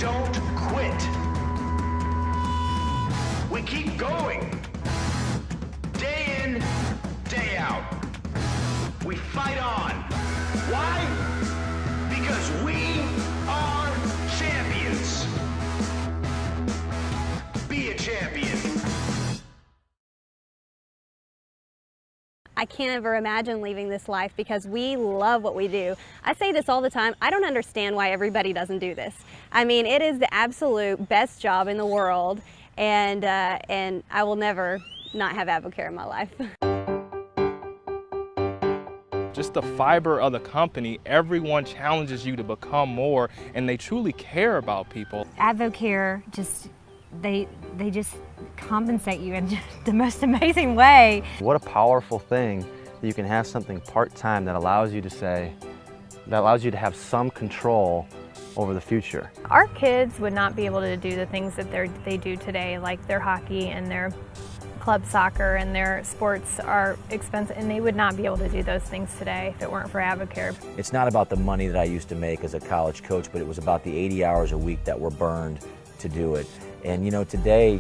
don't quit. We keep going. Day in, day out. We fight on. Why? Because we are champions. Be a champion. I can't ever imagine leaving this life because we love what we do. I say this all the time. I don't understand why everybody doesn't do this. I mean, it is the absolute best job in the world, and I will never not have Advocare in my life. Just the fiber of the company, everyone challenges you to become more, and they truly care about people. Advocare they just compensate you in the most amazing way. What a powerful thing that you can have something part-time that allows you to have some control over the future. Our kids would not be able to do the things that they do today, like their hockey and their club soccer, and their sports are expensive, and they would not be able to do those things today if it weren't for Advocare. It's not about the money that I used to make as a college coach, but it was about the 80 hours a week that were burned to do it. And you know, today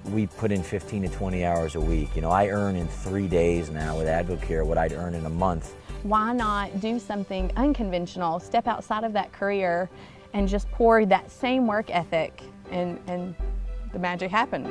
we put in 15 to 20 hours a week. You know, I earn in 3 days now with Advocare what I'd earn in a month. Why not do something unconventional, step outside of that career and just pour that same work ethic, and the magic happened.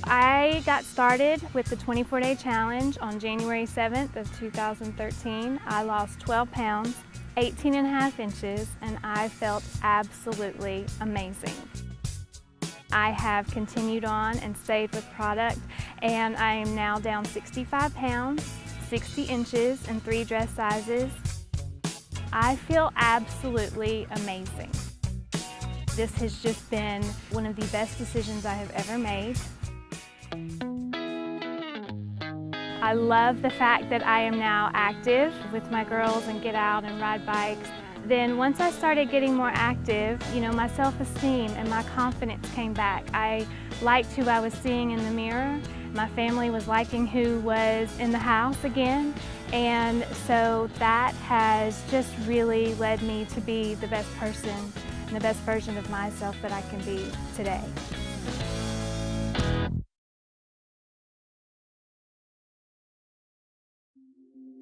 I got started with the 24-day challenge on January 7th of 2013. I lost 12 pounds, 18.5 inches, and I felt absolutely amazing. I have continued on and stayed with product, and I am now down 65 pounds, 60 inches, and 3 dress sizes. I feel absolutely amazing. This has just been one of the best decisions I have ever made. I love the fact that I am now active with my girls and get out and ride bikes. Then once I started getting more active, you know, my self-esteem and my confidence came back. I liked who I was seeing in the mirror. My family was liking who was in the house again. And so that has just really led me to be the best person and the best version of myself that I can be today.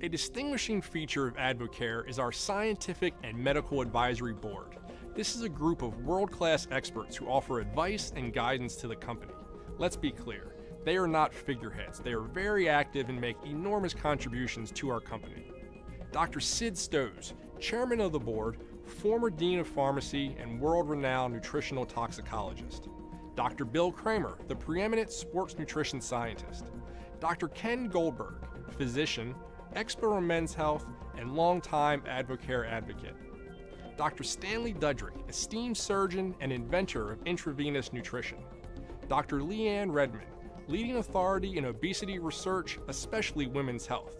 A distinguishing feature of Advocare is our Scientific and Medical Advisory Board. This is a group of world-class experts who offer advice and guidance to the company. Let's be clear, they are not figureheads. They are very active and make enormous contributions to our company. Dr. Sid Stoes, Chairman of the Board, former Dean of Pharmacy and world-renowned nutritional toxicologist. Dr. Bill Kramer, the preeminent sports nutrition scientist. Dr. Ken Goldberg, physician, expert on men's health, and longtime Advocare advocate. Dr. Stanley Dudrick, esteemed surgeon and inventor of intravenous nutrition. Dr. Leanne Redmond, leading authority in obesity research, especially women's health.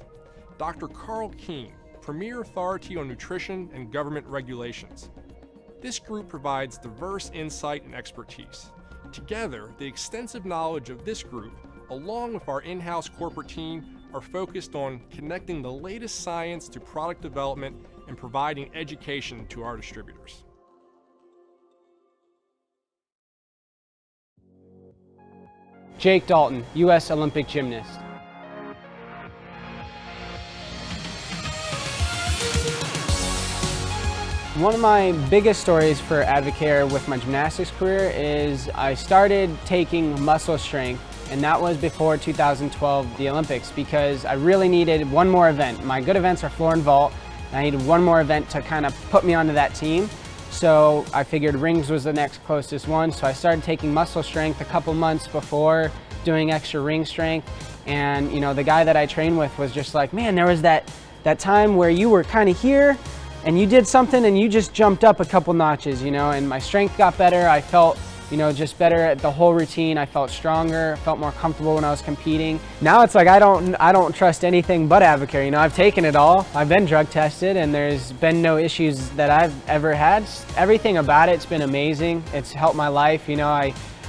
Dr. Carl Keene, premier authority on nutrition and government regulations. This group provides diverse insight and expertise. Together, the extensive knowledge of this group, along with our in-house corporate team, are focused on connecting the latest science to product development and providing education to our distributors. Jake Dalton, U.S. Olympic gymnast. One of my biggest stories for Advocare with my gymnastics career is I started taking muscle strength, and that was before 2012, the Olympics, because I really needed one more event. My good events are floor and vault, and I needed one more event to kind of put me onto that team. So I figured rings was the next closest one, so I started taking muscle strength a couple months before doing extra ring strength. And you know, the guy that I trained with was just like, man, there was that time where you were kind of here and you did something and you just jumped up a couple notches, you know, and my strength got better. I felt, you know, just better at the whole routine. I felt stronger, felt more comfortable when I was competing. Now it's like I don't trust anything but Advocare. You know, I've taken it all. I've been drug tested and there's been no issues that I've ever had. Everything about it's been amazing. It's helped my life. You know,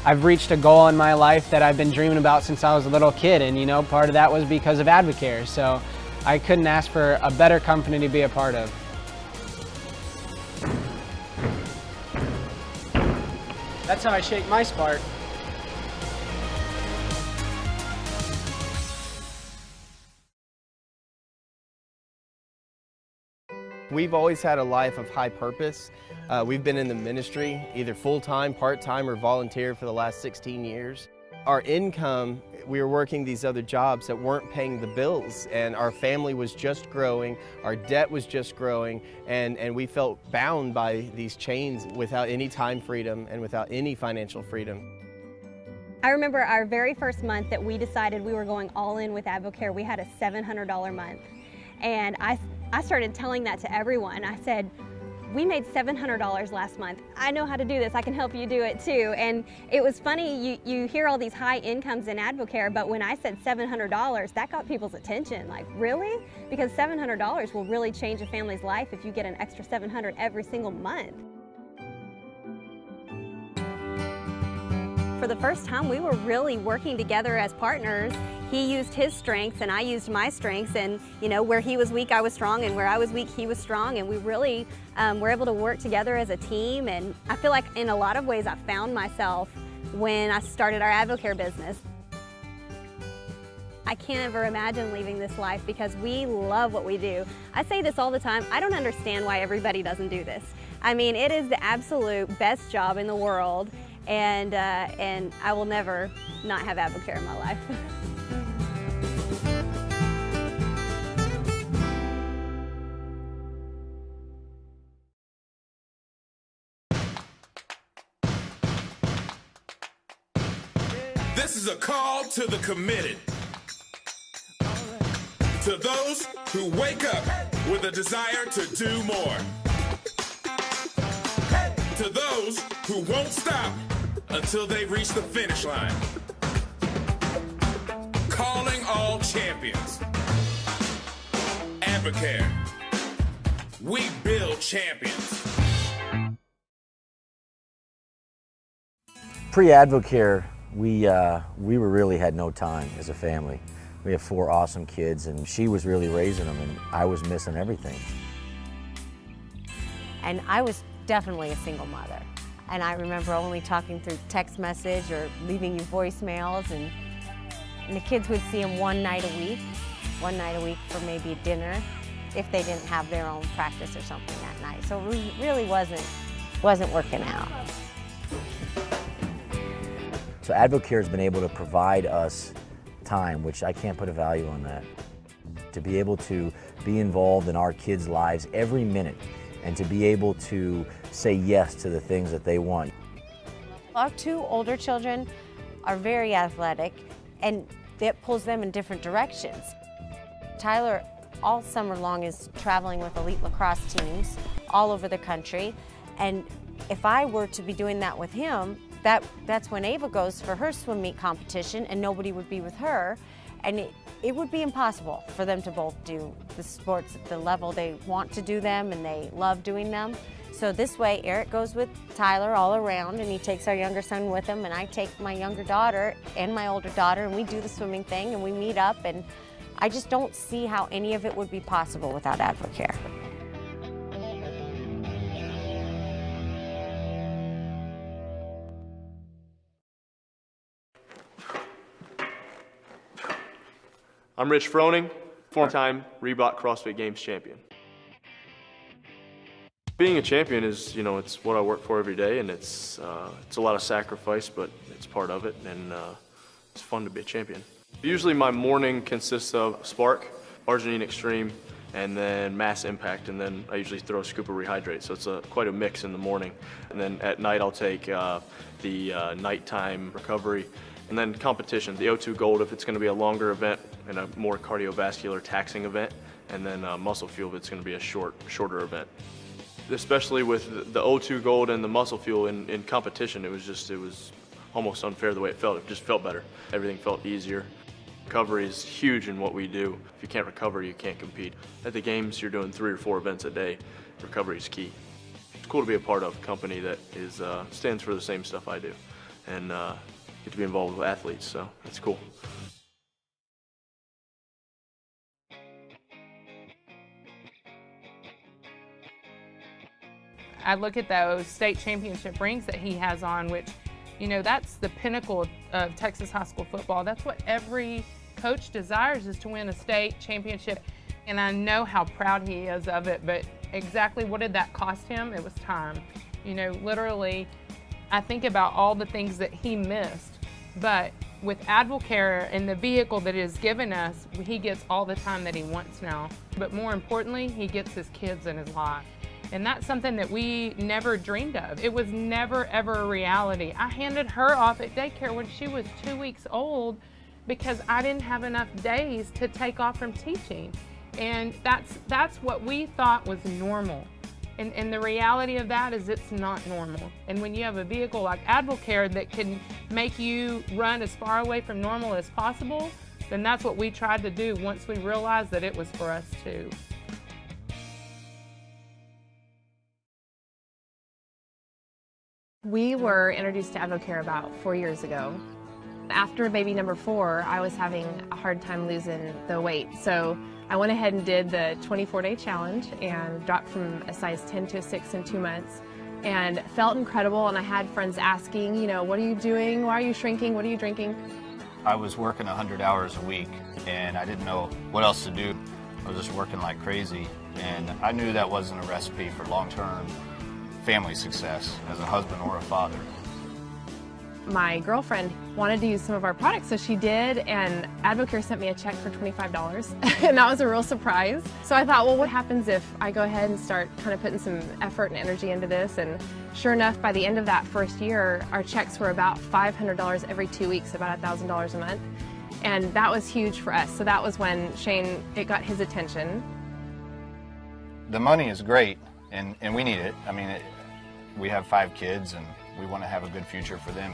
I've reached a goal in my life that I've been dreaming about since I was a little kid, and you know, part of that was because of Advocare. So I couldn't ask for a better company to be a part of. That's how I shake my spark. We've always had a life of high purpose. We've been in the ministry, either full-time, part-time, or volunteer for the last 16 years. Our income, we were working these other jobs that weren't paying the bills, and our family was just growing, our debt was just growing, and we felt bound by these chains without any time freedom and without any financial freedom. I remember our very first month that we decided we were going all in with Advocare. We had a $700 month, and I started telling that to everyone. I said, we made $700 last month. I know how to do this. I can help you do it too. And it was funny, you hear all these high incomes in Advocare, but when I said $700, that got people's attention. Like, really? Because $700 will really change a family's life if you get an extra $700 every single month. For the first time, we were really working together as partners. He used his strengths and I used my strengths, and where he was weak, I was strong, and where I was weak, he was strong, and we really were able to work together as a team. And I feel like in a lot of ways I found myself when I started our Advocare business. I can't ever imagine leaving this life because we love what we do. I say this all the time, I don't understand why everybody doesn't do this. I mean, it is the absolute best job in the world, and I will never not have Advocare in my life. This is a call to the committed. To those who wake up with a desire to do more. To those who won't stop until they reach the finish line. Calling all champions. Advocare. We build champions. Pre-Advocare, we really had no time as a family. We have 4 awesome kids, and she was really raising them, and I was missing everything. And I was definitely a single mother. And I remember only talking through text message or leaving you voicemails, and the kids would see him one night a week for maybe dinner, if they didn't have their own practice or something that night. So it really wasn't working out. So Advocare has been able to provide us time, which I can't put a value on that. To be able to be involved in our kids' lives every minute, and to be able to say yes to the things that they want. Our 2 older children are very athletic, and that pulls them in different directions. Tyler, all summer long, is traveling with elite lacrosse teams all over the country, and if I were to be doing that with him, that's when Ava goes for her swim meet competition, and nobody would be with her, and it would be impossible for them to both do the sports at the level they want to do them and they love doing them. So this way, Eric goes with Tyler all around, and he takes our younger son with him, and I take my younger daughter and my older daughter, and we do the swimming thing, and we meet up, and I just don't see how any of it would be possible without Advocare. I'm Rich Froning, 4-time Reebok CrossFit Games champion. Being a champion is, it's what I work for every day, and it's a lot of sacrifice, but it's part of it, and it's fun to be a champion. Usually my morning consists of Spark, Arginine Extreme, and then Mass Impact, and then I usually throw Scuba Rehydrate, so it's quite a mix in the morning. And then at night I'll take the nighttime recovery, and then competition, the O2 Gold if it's going to be a longer event and a more cardiovascular taxing event, and then Muscle Fuel if it's going to be a shorter event. Especially with the O2 Gold and the Muscle Fuel in competition, it was almost unfair the way it felt. It just felt better. Everything felt easier. Recovery is huge in what we do. If you can't recover, you can't compete. At the games, you're doing 3 or 4 events a day. Recovery is key. It's cool to be a part of a company that stands for the same stuff I do, and get to be involved with athletes, so it's cool. I look at those state championship rings that he has on, which, you know, that's the pinnacle of Texas high school football. That's what every coach desires, is to win a state championship. And I know how proud he is of it, but exactly what did that cost him? It was time. You know, literally, I think about all the things that he missed, but with Advocare and the vehicle that it has given us, he gets all the time that he wants now. But more importantly, he gets his kids in his life. And that's something that we never dreamed of. It was never, ever a reality. I handed her off at daycare when she was 2 weeks old because I didn't have enough days to take off from teaching. And that's what we thought was normal. And the reality of that is it's not normal. And when you have a vehicle like Advocare that can make you run as far away from normal as possible, then that's what we tried to do once we realized that it was for us too. We were introduced to Advocare about 4 years ago. After baby number 4, I was having a hard time losing the weight. So I went ahead and did the 24-day challenge and dropped from a size 10 to a 6 in 2 months and felt incredible. And I had friends asking, you know, what are you doing? Why are you shrinking? What are you drinking? I was working 100 hours a week and I didn't know what else to do. I was just working like crazy, and I knew that wasn't a recipe for long-term family success as a husband or a father. My girlfriend wanted to use some of our products, so she did, and Advocare sent me a check for $25, and that was a real surprise. So I thought, well, what happens if I go ahead and start kind of putting some effort and energy into this? And sure enough, by the end of that first year, our checks were about $500 every 2 weeks, about $1,000 a month, and that was huge for us. So that was when Shane, it got his attention. The money is great, and we need it. I mean, we have 5 kids, and we want to have a good future for them.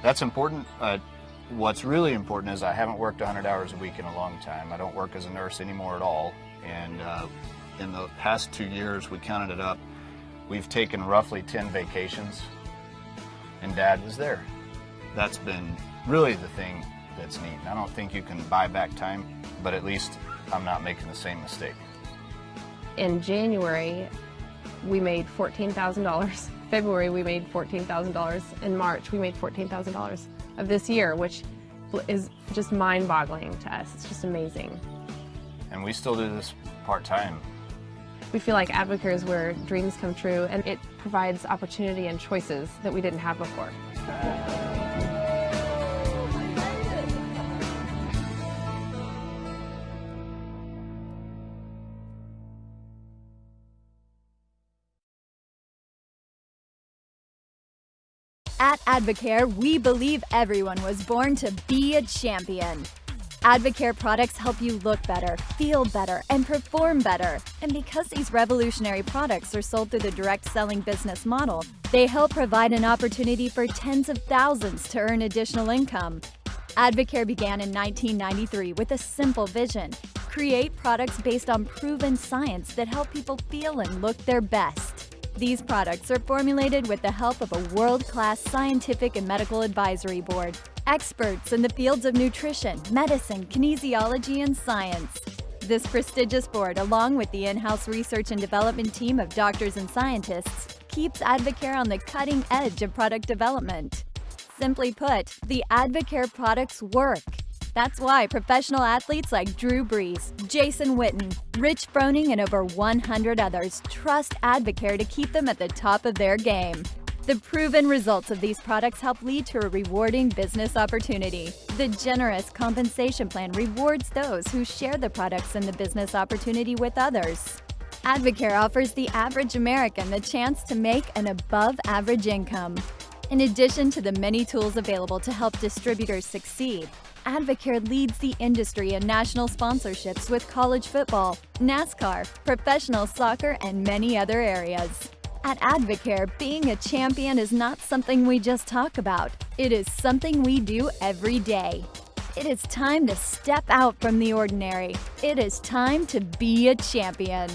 That's important. What's really important is I haven't worked 100 hours a week in a long time. I don't work as a nurse anymore at all. And in the past 2 years, we counted it up, we've taken roughly 10 vacations, and Dad was there. That's been really the thing that's neat. I don't think you can buy back time, but at least I'm not making the same mistake. In January, we made $14,000. February, we made $14,000. In March, we made $14,000 of this year, which is just mind-boggling to us. It's just amazing. And we still do this part-time. We feel like Advocare is where dreams come true, and it provides opportunity and choices that we didn't have before. At Advocare, we believe everyone was born to be a champion. Advocare products help you look better, feel better, and perform better. And because these revolutionary products are sold through the direct selling business model, they help provide an opportunity for tens of thousands to earn additional income. Advocare began in 1993 with a simple vision: create products based on proven science that help people feel and look their best. These products are formulated with the help of a world-class scientific and medical advisory board, experts in the fields of nutrition, medicine, kinesiology, and science. This prestigious board, along with the in-house research and development team of doctors and scientists, keeps Advocare on the cutting edge of product development. Simply put, the Advocare products work. That's why professional athletes like Drew Brees, Jason Witten, Rich Froning, and over 100 others trust Advocare to keep them at the top of their game. The proven results of these products help lead to a rewarding business opportunity. The generous compensation plan rewards those who share the products and the business opportunity with others. Advocare offers the average American the chance to make an above-average income. In addition to the many tools available to help distributors succeed, Advocare leads the industry in national sponsorships with college football, NASCAR, professional soccer, and many other areas. At Advocare, being a champion is not something we just talk about. It is something we do every day. It is time to step out from the ordinary. It is time to be a champion.